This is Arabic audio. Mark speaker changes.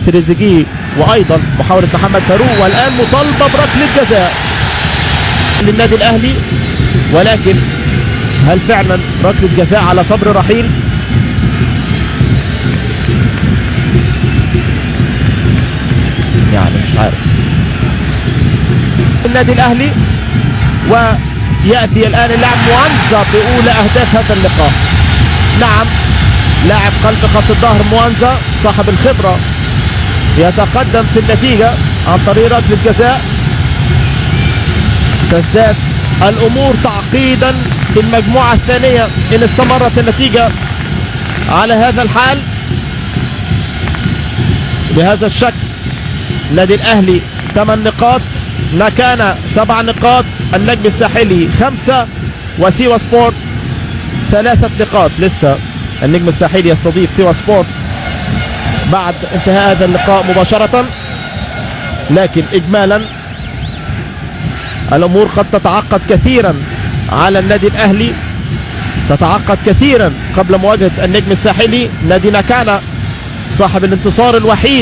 Speaker 1: تريزيجيه وايضا محاولة محمد فاروق، والان مطالبة بركلة جزاء للنادي الاهلي، ولكن هل فعلا ركلة جزاء على صبري رحيل؟ يعني مش عارف. النادي الاهلي، وياتي الان اللاعب موانزا باولى اهداف هذا اللقاء. نعم، لاعب قلب خط الظهر موانزا صاحب الخبرة يتقدم في النتيجة عن طريق ركلة جزاء. تزداد الامور تعقيدا في المجموعة الثانية ان استمرت النتيجة على هذا الحال بهذا الشكل. النادي الاهلي 8 نقاط، نكانا 7 نقاط، النجم الساحلي 5، وسيوا سبورت 3 نقاط. لسه النجم الساحلي يستضيف سيوا سبورت بعد انتهاء هذا اللقاء مباشرة، لكن اجمالا الامور قد تتعقد كثيرا على النادي الاهلي، تتعقد كثيرا قبل مواجهة النجم الساحلي. نادي نكانا صاحب الانتصار الوحيد